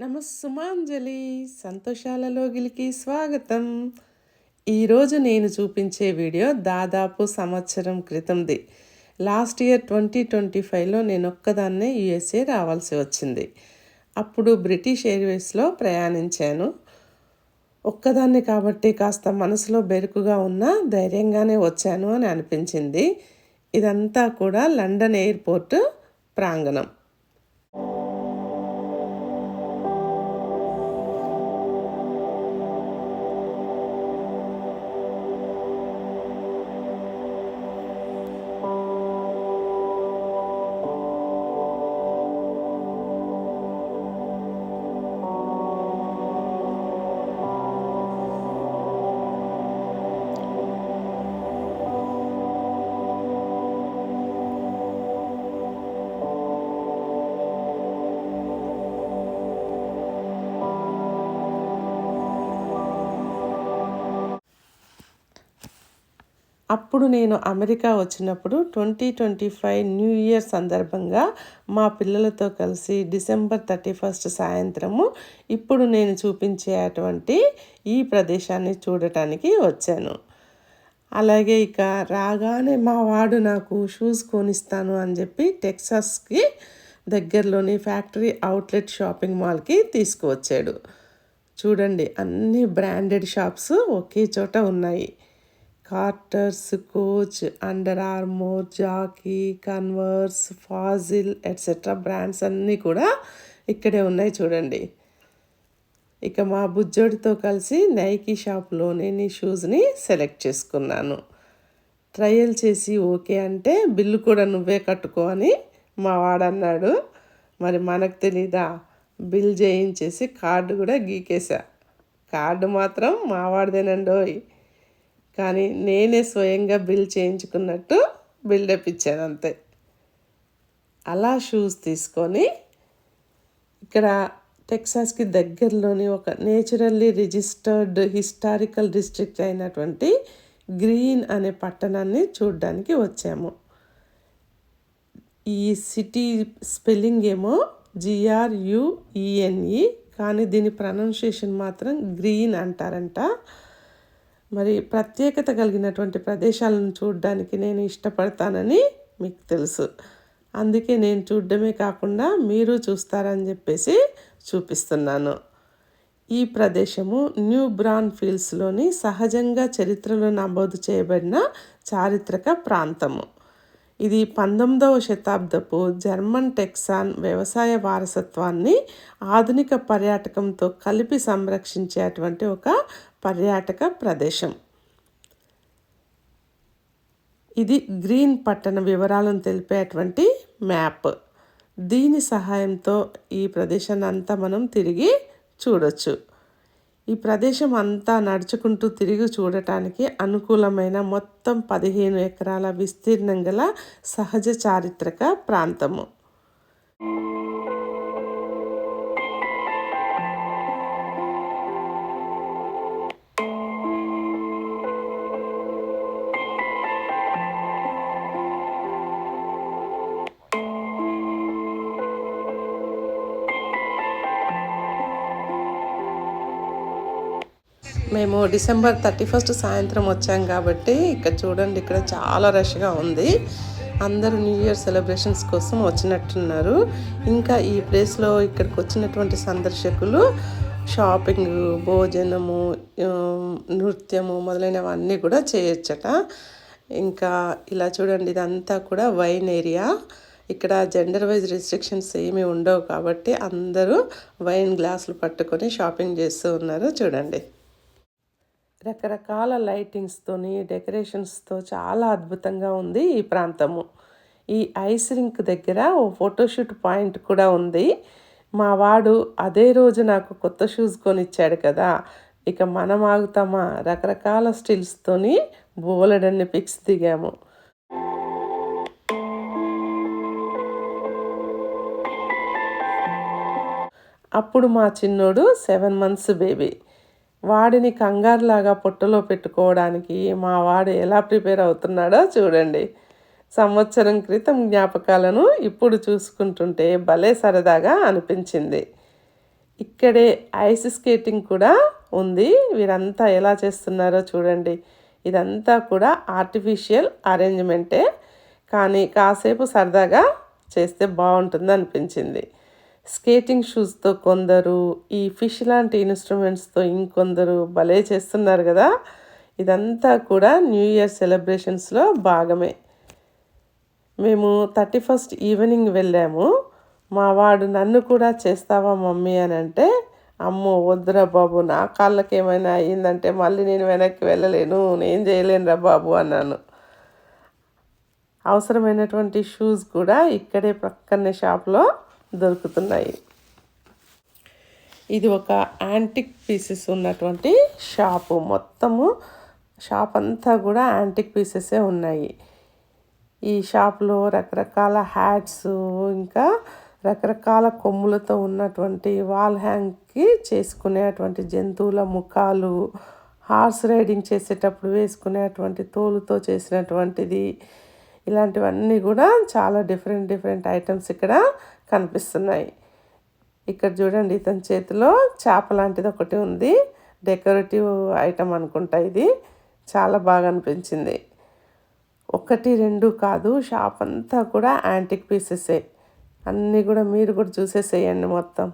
నమస్సుమాంజలి సంతోషాలలోగిలికి స్వాగతం. ఈరోజు నేను చూపించే వీడియో దాదాపు సంవత్సరం క్రితంది. లాస్ట్ ఇయర్ 2025లో నేను ఒక్కదాన్నే యుఎస్ఏ రావాల్సి వచ్చింది. అప్పుడు బ్రిటిష్ ఎయిర్వేస్లో ప్రయాణించాను. ఒక్కదాన్ని కాబట్టి కాస్త మనసులో బెరుకుగా ఉన్నా ధైర్యంగానే వచ్చాను అని అనిపించింది. ఇదంతా కూడా లండన్ ఎయిర్పోర్ట్ ప్రాంగణం. అప్పుడు నేను అమెరికా వచ్చినప్పుడు 2025 న్యూ ఇయర్ సందర్భంగా మా పిల్లలతో కలిసి డిసెంబర్ 31 సాయంత్రము ఇప్పుడు నేను చూపించే అటువంటి ఈ ప్రదేశాన్ని చూడటానికి వచ్చాను. అలాగే ఇక రాగానే మా వాడు నాకు షూస్ కొనిస్తాను అని చెప్పి టెక్సాస్కి దగ్గరలోని ఫ్యాక్టరీ అవుట్లెట్ షాపింగ్ మాల్కి తీసుకువచ్చాడు. చూడండి, అన్ని బ్రాండెడ్ షాప్స్ ఒకే చోట ఉన్నాయి. Carter's, Coach, Under Armour, Jockey, Converse, Fossil etcetera brands అన్నీ కూడా ఇక్కడే ఉన్నాయి చూడండి. ఇక మా బుజ్జోడితో కలిసి నైకీ షాప్లో నేను ఈ షూస్ని సెలెక్ట్ చేసుకున్నాను. ట్రయల్ చేసి ఓకే అంటే బిల్లు కూడా నువ్వే కట్టుకో అని మా వాడన్నాడు. మరి మనకు తెలీదా, బిల్ చేయించేసి కార్డు కూడా గీకేశా. కార్డు మాత్రం మా వాడిదేనండోయ్, కానీ నేనే స్వయంగా బిల్ చేయించుకున్నట్టు బిల్డప్ ఇచ్చాను అంతే. అలా షూస్ తీసుకొని ఇక్కడ టెక్సాస్కి దగ్గరలోని ఒక నేచురల్లీ రిజిస్టర్డ్ హిస్టారికల్ డిస్ట్రిక్ట్ అయినటువంటి గ్రీన్ అనే పట్టణాన్ని చూడడానికి వచ్చాము. ఈ సిటీ స్పెల్లింగ్ ఏమో GRUENE, కానీ దీని ప్రొనౌన్సియేషన్ మాత్రం గ్రీన్ అంటారంట. మరి ప్రత్యేకత కలిగినటువంటి ప్రదేశాలను చూడడానికి నేను ఇష్టపడతానని మీకు తెలుసు. అందుకే నేను చూడడమే కాకుండా మీరు చూస్తారని చెప్పేసి చూపిస్తున్నాను. ఈ ప్రదేశము న్యూ బ్రాన్ ఫీల్డ్స్లోని సహజంగా చరిత్రలో నమోదు చేయబడిన చారిత్రక ప్రాంతము. ఇది 19వ శతాబ్దపు జర్మన్ టెక్సాన్ వ్యవసాయ వారసత్వాన్ని ఆధునిక పర్యాటకంతో కలిపి సంరక్షించేటువంటి ఒక పర్యాటక ప్రదేశం. ఇది గ్రీన్ పట్టణ వివరాలను తెలిపేటువంటి మ్యాప్. దీని సహాయంతో ఈ ప్రదేశాన్ని అంతా మనం తిరిగి చూడొచ్చు. ఈ ప్రదేశం అంతా నడుచుకుంటూ తిరిగి చూడటానికి అనుకూలమైన మొత్తం 15 ఎకరాల విస్తీర్ణం గల సహజ చారిత్రక ప్రాంతము. మేము డిసెంబర్ 31 సాయంత్రం వచ్చాం కాబట్టి ఇక్కడ చూడండి, ఇక్కడ చాలా రష్గా ఉంది. అందరూ న్యూ ఇయర్ సెలబ్రేషన్స్ కోసం వచ్చినట్టున్నారు. ఇంకా ఈ ప్లేస్లో ఇక్కడికి వచ్చినటువంటి సందర్శకులు షాపింగ్, భోజనము, నృత్యము మొదలైనవన్నీ కూడా చేయొచ్చట. ఇంకా ఇలా చూడండి, ఇదంతా కూడా వైన్ ఏరియా. ఇక్కడ జెండర్ వైజ్ రిస్ట్రిక్షన్స్ ఏమీ ఉండవు కాబట్టి అందరూ వైన్ గ్లాసులు పట్టుకొని షాపింగ్ చేస్తూ ఉన్నారు చూడండి. రకరకాల లైటింగ్స్తోని డెకరేషన్స్తో చాలా అద్భుతంగా ఉంది ఈ ప్రాంతము. ఈ ఐస్ రింక్ దగ్గర ఓ ఫోటోషూట్ పాయింట్ కూడా ఉంది. మా వాడు అదే రోజు నాకు కొత్త షూస్ కొనిచ్చాడు కదా, ఇక మనం ఆగుతామా, రకరకాల స్టిల్స్తోని బోలెడన్ని పిక్స్ దిగాము. అప్పుడు మా చిన్నోడు 7 months బేబీ. వాడిని కంగారులాగా పొట్టలో పెట్టుకోవడానికి మా వాడు ఎలా ప్రిపేర్ అవుతున్నాడో చూడండి. సంవత్సరం క్రితం జ్ఞాపకాలను ఇప్పుడు చూసుకుంటుంటే భలే సరదాగా అనిపించింది. ఇక్కడే ఐస్ స్కేటింగ్ కూడా ఉంది. వీరంతా ఎలా చేస్తున్నారో చూడండి. ఇదంతా కూడా ఆర్టిఫిషియల్ అరేంజ్మెంటే, కానీ కాసేపు సరదాగా చేస్తే బాగుంటుంది అనిపించింది. స్కేటింగ్ షూస్తో కొందరు, ఈ ఫిష్ లాంటి ఇన్స్ట్రుమెంట్స్తో ఇంకొందరు భలే చేస్తున్నారు కదా. ఇదంతా కూడా న్యూ ఇయర్ సెలబ్రేషన్స్లో భాగమే. మేము 31st ఈవినింగ్ వెళ్ళాము. మా వాడు నన్ను కూడా చేస్తావా మమ్మీ అని అంటే, అమ్మో వద్దురా బాబు, నా కాళ్ళకి ఏమైనా అయ్యిందంటే మళ్ళీ నేను వెనక్కి వెళ్ళలేను, నేను చేయలేనురా బాబు అన్నాను. అవసరమైనటువంటి షూస్ కూడా ఇక్కడే పక్కనే షాప్లో దొరుకుతున్నాయి. ఇది ఒక యాంటిక్ పీసెస్ ఉన్నటువంటి షాపు. మొత్తము షాప్ అంతా కూడా యాంటిక్ పీసెసే ఉన్నాయి. ఈ షాప్లో రకరకాల హ్యాట్స్, ఇంకా రకరకాల కొమ్ములతో ఉన్నటువంటి వాల్ హ్యాంగ్కి చేసుకునేటువంటి జంతువుల ముఖాలు, హార్స్ రైడింగ్ చేసేటప్పుడు వేసుకునేటువంటి తోలుతో చేసినటువంటిది, ఇలాంటివన్నీ కూడా చాలా డిఫరెంట్ ఐటమ్స్ ఇక్కడ కనిపిస్తున్నాయి. ఇక్కడ చూడండి, ఇతని చేతిలో చేప లాంటిది ఒకటి ఉంది. డెకరేటివ్ ఐటమ్ అనుకుంటా ఇది. చాలా బాగా అనిపించింది. 1, 2 కాదు, షాప్ అంతా కూడా యాంటిక్ పీసెసే. అన్నీ కూడా మీరు కూడా చూసేసేయండి మొత్తం.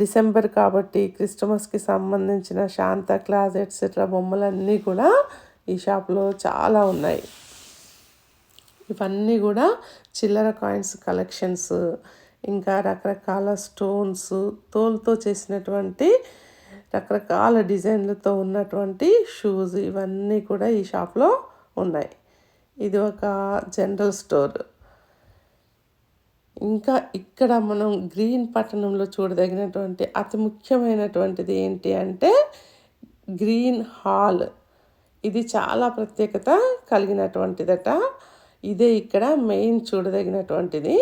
డిసెంబర్ కాబట్టి క్రిస్టమస్కి సంబంధించిన శాంతా క్లాస్ ఎట్సెట్రా బొమ్మలన్నీ కూడా ఈ షాప్లో చాలా ఉన్నాయి. ఇవన్నీ కూడా చిల్లర కాయిన్స్ కలెక్షన్స్, ఇంకా రకరకాల స్టోన్స్, తోలుతో చేసినటువంటి రకరకాల డిజైన్లతో ఉన్నటువంటి షూస్, ఇవన్నీ కూడా ఈ షాప్లో ఉన్నాయి. ఇది ఒక జనరల్ స్టోర్. ఇంకా ఇక్కడ మనం గ్రీన్ పట్టణంలో చూడదగినటువంటి అతి ముఖ్యమైనటువంటిది ఏంటి అంటే గ్రీన్ హాల్. ఇది చాలా ప్రత్యేకత కలిగినటువంటిదట. ఇదే ఇక్కడ మెయిన్ చూడదగినటువంటిది.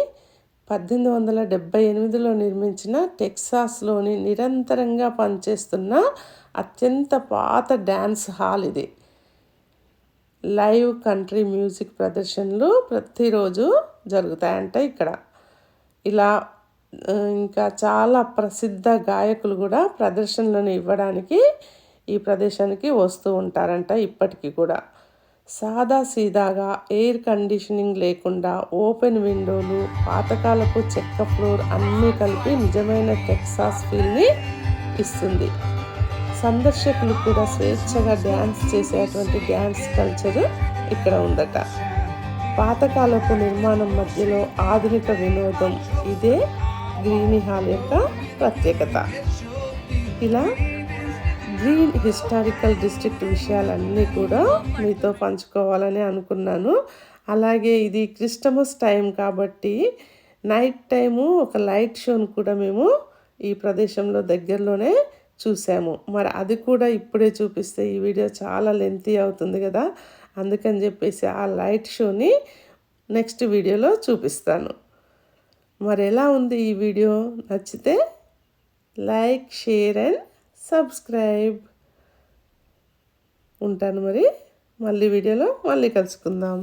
1878లో నిర్మించిన టెక్సాస్లోని నిరంతరంగా పనిచేస్తున్న అత్యంత పాత డ్యాన్స్ హాల్ ఇది. లైవ్ కంట్రీ మ్యూజిక్ ప్రదర్శనలు ప్రతిరోజు జరుగుతాయంట ఇక్కడ. ఇలా ఇంకా చాలా ప్రసిద్ధ గాయకులు కూడా ప్రదర్శనలను ఇవ్వడానికి ఈ ప్రదేశానికి వస్తూ ఉంటారంట ఇప్పటికీ కూడా. సాదా సీదాగా ఎయిర్ కండిషనింగ్ లేకుండా ఓపెన్ విండోలు, పాతకాలపు చెక్క ఫ్లోర్ అన్నీ కలిపి నిజమైన టెక్సాస్ ఫీల్ని ఇస్తుంది. సందర్శకులు కూడా స్వేచ్ఛగా డ్యాన్స్ చేసేటువంటి డ్యాన్స్ కల్చర్ ఇక్కడ ఉందట. పాతకాలపు నిర్మాణం మధ్యలో ఆధునిక వినోదం, ఇదే గ్రీనీ హాల్ యొక్క ప్రత్యేకత. ఇలా గ్రీన్ హిస్టారికల్ డిస్ట్రిక్ట్ విషయాలన్నీ కూడా మీతో పంచుకోవాలని అనుకున్నాను. అలాగే ఇది క్రిస్టమస్ టైం కాబట్టి నైట్ టైము ఒక లైట్ షోను కూడా మేము ఈ ప్రదేశంలో దగ్గరలోనే చూసాము. మరి అది కూడా ఇప్పుడే చూపిస్తే ఈ వీడియో చాలా లెంతీ అవుతుంది కదా, అందుకని చెప్పేసి ఆ లైట్ షోని నెక్స్ట్ వీడియోలో చూపిస్తాను. మరి ఎలా ఉంది ఈ వీడియో? నచ్చితే లైక్, షేర్ అండ్ సబ్స్క్రైబ్. ఉంటాను మరి. మళ్ళీ వీడియోలో మళ్ళీ కలుసుకుందాం.